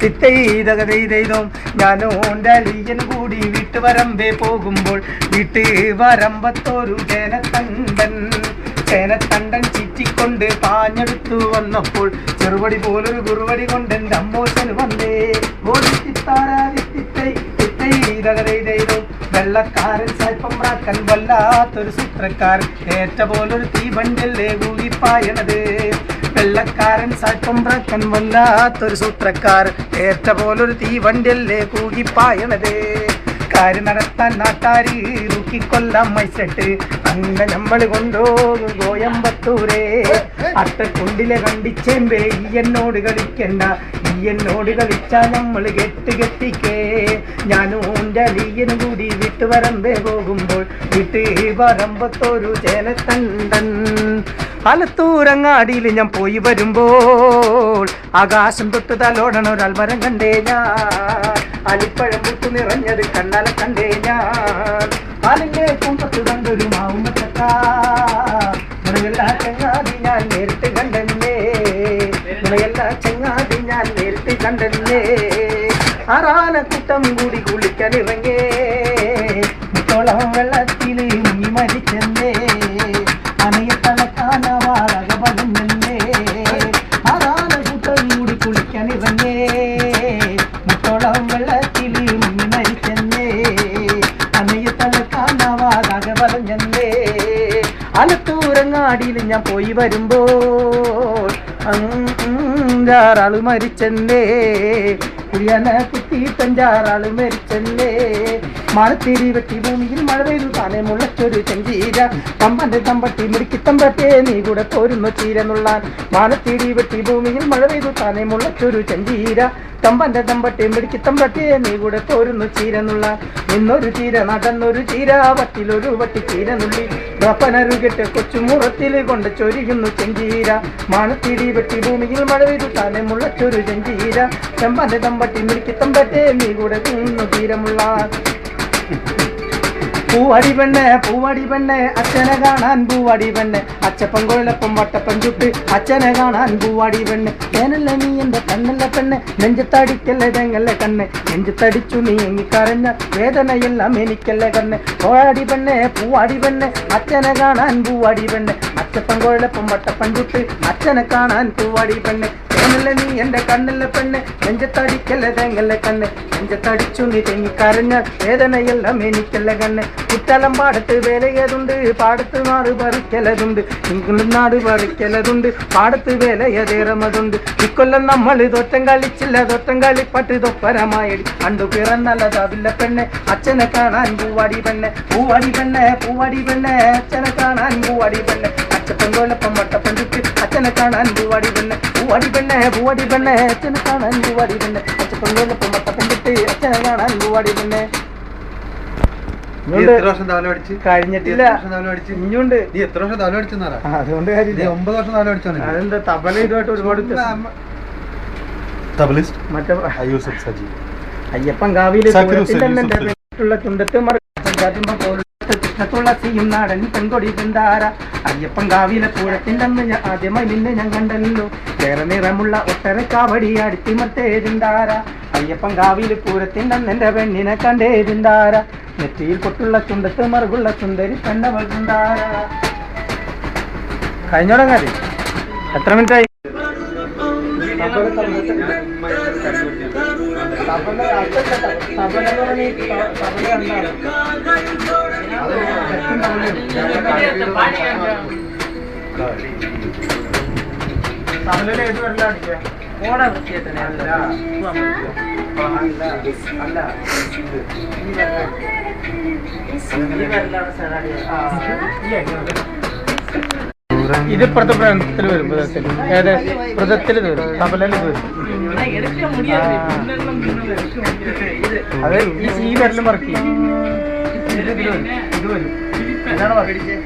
തിത്തൈതകതെയ്തും ഞാനോ ലീയൻ കൂടി വീട്ടുവരമ്പേ പോകുമ്പോൾ വീട്ടുവരമ്പത്തൊരു ചേനത്തണ്ടൻ ചീറ്റിക്കൊണ്ട് പാഞ്ഞെടുത്തു വന്നപ്പോൾ ചെറുപടി പോലൊരു കുറുവടി കൊണ്ട് എൻ്റെ അമ്മോശന് വന്നേ തിത്തൈതകതെയ്തും വെള്ളക്കാരൻ സായ്പമ്പ്രാക്കൻ വല്ലാത്തൊരു സൂത്രക്കാരൻ ഏറ്റ പോലൊരു തീവണ്ടിയല്ലേ കൂകിപ്പായണത് വെള്ളക്കാരൻ സായ്പമ്പ്രാക്കൻ വല്ലാത്തൊരു സൂത്രക്കാരൻ ഏറ്റ പോലൊരു തീവണ്ടിയല്ലേ കൂകിപ്പായണത് കാര്യം നടത്താൻ നാട്ടാരി തൂക്കിക്കൊല്ലാം മൈസെട്ട് അങ്ങനെ നമ്മൾ കൊണ്ടുപോകും ഗോയമ്പത്തൂരേ അട്ടക്കുണ്ടിലെ കണ്ടിച്ചേമ്പേ ഈ എന്നോട് കളിക്കണ്ട ഈ എന്നോട് കളിച്ചാ നമ്മൾ കെട്ടിക്കേ ഞാനും ലീയന് കൂടി വീട്ടുവരമ്പേ പോകുമ്പോൾ വീട്ടുവരമ്പത്തൊരു ചേനത്തണ്ടൻ ആലത്തൂരങ്ങാടിയിൽ ഞാൻ പോയി വരുമ്പോൾ ആകാശം തൊട്ട് തലോടണ ഒരാൽമരം കണ്ടേ ഞാൻ അലിപ്പഴം മുത്തു നിറഞ്ഞത് കണ്ണാല കണ്ടേ ഞാൻ ആലിന്റെ കുമ്പത്ത് കണ്ടൊരു മാവുമത്തക്കാ ചങ്ങാതി ഞാൻ നേരിട്ട് കണ്ടല്ലേ ചങ്ങാതി ഞാൻ നേരിട്ട് കണ്ടല്ലേ ആറാനക്കൂട്ടം കൂടി കുളിക്കാൻ ഇറങ്ങേ മുത്തോളം വെള്ളത്തിൽ മുങ്ങി മരിച്ചല്ലേ അണയത്തളക്കാനവാറകപലഞ്ഞല്ലേ ആറാനക്കൂട്ടം കൂടി കുളിക്കാൻ ഇറങ്ങേ മുത്തോളം വെള്ളത്തിൽ മുങ്ങി മരിച്ചല്ലേ അണയത്തളക്കാനവാറകപലഞ്ഞല്ലേ ആലത്തൂരങ്ങാടിയിൽ ഞാൻ പോയി വരുമ്പോൾ അഞ്ചാറാള് മരിച്ചല്ലേ കുടിയനെ കുത്തിയിട്ടഞ്ചാറാള് മരിച്ചല്ലേ മഴത്തിരി വെട്ടി ഭൂമിയിൽ മഴ പെയ്തു താനെ മുളച്ചൊരു ചെഞ്ചീര തമ്പന്റെ തമ്പട്ടി മുടുക്കി തമ്പറ്റേ നീ കൂടെ പോരുന്നു ചീരന്നുള്ളാൻ മാനത്തിരി വെട്ടി ഭൂമിയിൽ മഴ പെയ്തു താനെ മുളച്ചൊരു ചെഞ്ചീര തമ്പന്റെ തമ്പട്ടി മുടുക്കി തമ്പറ്റേ നീ കൂടെ പോരുന്നു ചീരന്നുള്ള ഇന്നൊരു ചീര നടന്നൊരു ചീര വട്ടിലൊരു വട്ടി ചീരനുള്ളി റപ്പനരുകെട്ട് കൊച്ചുമുറത്തിൽ കൊണ്ട് ചൊരിയുന്നു ചെഞ്ചീര മാനത്തിരി വെട്ടി ഭൂമിയിൽ മഴ പെയ്തു താനെ മുളച്ചൊരു ചെഞ്ചീര തമ്പന്റെ തമ്പട്ടി മുടുക്കി തമ്പറ്റേ നീ കൂടെ തിന്നു തീരമുള്ള പൂവടി പെണ്ണെ അച്ഛനെ കാണാൻ പൂവടി പെണ്ണെ അച്ചപ്പൻ കൊഴലപ്പം വട്ടപ്പൻ ചുട്ട് അച്ഛനെ കാണാൻ പൂവാടി പെണ്ണെ ഞാനല്ല നീ എൻ്റെ കണ്ണല്ല പെണ്ണെ നെഞ്ചത്തടിക്കല്ലേ തെങ്ങല്ലേ കണ്ണെ നെഞ്ചത്തടിച്ചു നീ എങ്ങിക്കരഞ്ഞ വേദനയെല്ലാം എനിക്കല്ലേ കണ്ണെ പൂവാടി പെണ്ണെ അച്ഛനെ കാണാൻ പൂവാടി പെണ്ണെ അച്ചപ്പൻ കൊഴലപ്പം വട്ടപ്പൻ ചുട്ട് അച്ഛനെ കാണാൻ പൂവാടി പെണ്ണെ ഞാനല്ല നീ എൻ്റെ കണ്ണല്ല പെണ്ണെ നെഞ്ചത്തടിക്കല്ലേ തെങ്ങല്ലേ കണ്ണെ നെഞ്ചത്തടിച്ചു നീ തെങ്ങിക്കരഞ്ഞ വേദനയെല്ലാം എനിക്കല്ലേ കണ്ണെ കുറ്റലം പാടത്ത് വേലയതുണ്ട് പാടത്ത് നാട് പറിക്കലതുണ്ട് നാട് പറിക്കലതുണ്ട് പാടത്ത് വേലയതേറമതുണ്ട് ഇക്കൊല്ലം നമ്മൾ തൊറ്റം കളിച്ചില്ല തൊറ്റം കളിപ്പട്ട് തൊപ്പരമായടി അണ്ടു പിറന്നല്ലതാവില്ല പെണ്ണെ അച്ഛനെ കാണാൻ പൂവാടി പെണ്ണെ അച്ഛനെ കാണാൻ പൂവാടി പെണ്ണെ അച്ചപ്പൻ കൊല്ലപ്പം വട്ടപ്പൻ ചുറ്റ് അച്ഛനെ കാണാൻ പൂവാടി പെണ്ണെ അച്ഛനെ കാണാൻ പൂവാടി പെണ്ണെ അച്ചപ്പൻ കൊല്ലപ്പം വട്ടപ്പൻ ചുറ്റ് അച്ഛനെ കാണാൻ പൂവാടി പെണ്ണെ കഴിഞ്ഞിട്ടില്ല ഇനിയുണ്ട് നീ എത്ര വർഷം തല അടിച്ചെന്നാ അതുകൊണ്ട് കാര്യമില്ല 9 വർഷം തല അടിച്ചു അതെന്താ തബല ഇതുമായിട്ട് ഒരുപാട് അയ്യപ്പൻ കാവിലെ ചുണ്ടത്ത് തുളസിയും നാടൻ പെൺകൊടി പിന്താര അയ്യപ്പൻ കാവിലെ പൂരത്തിൻ്റെ അന്ന് ആദ്യമായി നിന്നെ ഞാൻ കണ്ടല്ലോ വേറെ നിറമുള്ള ഒട്ടര കാവടി അടിത്തിമത്തേതിന്താര അയ്യപ്പൻ കാവിലെ പൂരത്തിൻ്റെ അന്ന് എൻ്റെ പെണ്ണിനെ കണ്ടേതിന്താര നെറ്റിയിൽ പൊട്ടുള്ള ചുണ്ടത്ത് മറുകുള്ള സുന്ദരി പെണ്ണവൾ പിന്താര കഴിഞ്ഞോടെ കാര്യം എത്ര മിനിറ്റായി തമിഴിൽ ഏത് വരല അടിക്കുക ഓടാ വൃത്തിയായിട്ടന്നെ അല്ല ഇത് ഇപ്പുറത്തെ വ്രതത്തിൽ വരും ഏത് വ്രതത്തിൽ വരും തബലയിൽ വരും അത് ഈ വരലും വർക്ക് ചെയ്യും ഇത് വരും എന്താണ് വർക്ക്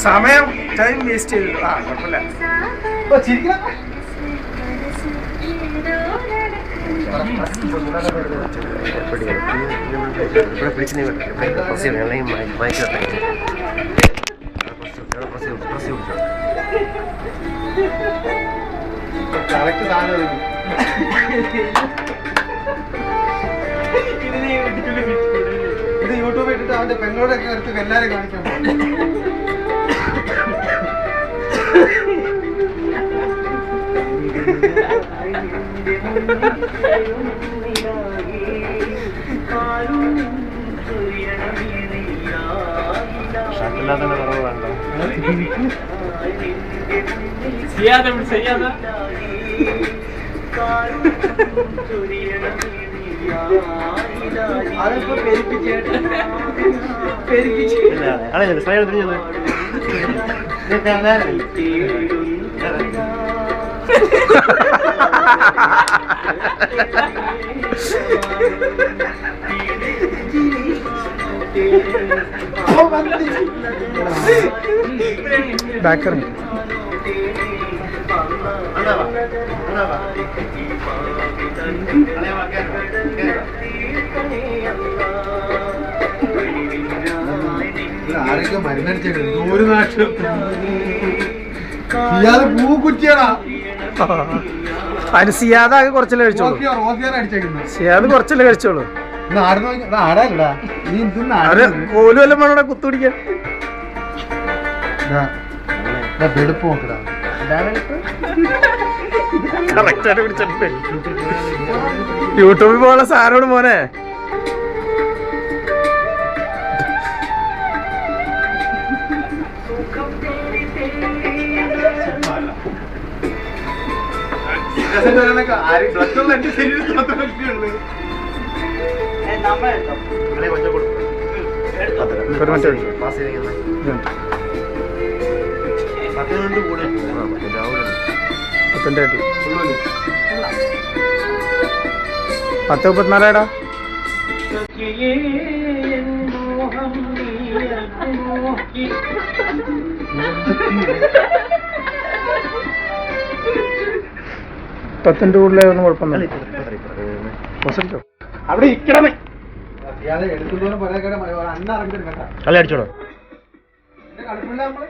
സമയം ടൈം വേസ്റ്റ് ചെയ്തു കുഴപ്പമില്ല കറക്റ്റ് സാധനം ഇത് യൂട്യൂബ് ഇട്ടിട്ട് അവന്റെ പെങ്ങളോടൊക്കെ അടുത്ത് എല്ലാരും കാണിക്കാൻ പോകും. അതിപ്പോ പെരിപ്പിച്ചു ബാക്കർ ആരൊക്കെ മരുന്നടിച്ചേക്കും ഒരു നാട്ടിലും ഇയാള് പൂക്കുറ്റിയാടാ. അതിന് സിയാദ് ആകെ കുറച്ചല്ലേ കഴിച്ചോളൂ. റോസിയാണ് അടിച്ചേക്കുന്നത്. സിയാദ് കുറച്ചല്ലേ കഴിച്ചോളൂ. ആടാലടാ നീ എന്തിനാ അവര് കോലും എല്ലാം വേണോടാ കുത്തുപിടിക്കാൻ. വെടുപ്പ് നോക്കടാ. കറക്റ്റായിട്ട് പിടിച്ചിട്ടുണ്ട്. യൂട്യൂബിൽ പോകാനുള്ള സാധനമാണ് മോനെ. പത്ത് 34 10ന്റെ കൂടുതലായൊന്നും കുഴപ്പമൊന്നുമില്ല. അവിടെ ഇരിക്കണമേ. ഇയാളെ എടുക്കുന്നതിന് പല അന്ന ഇറങ്ങിട്ട് കേട്ടാ അല്ല അടിച്ചോളൂ. കളിപ്പില്ല നമ്മള്.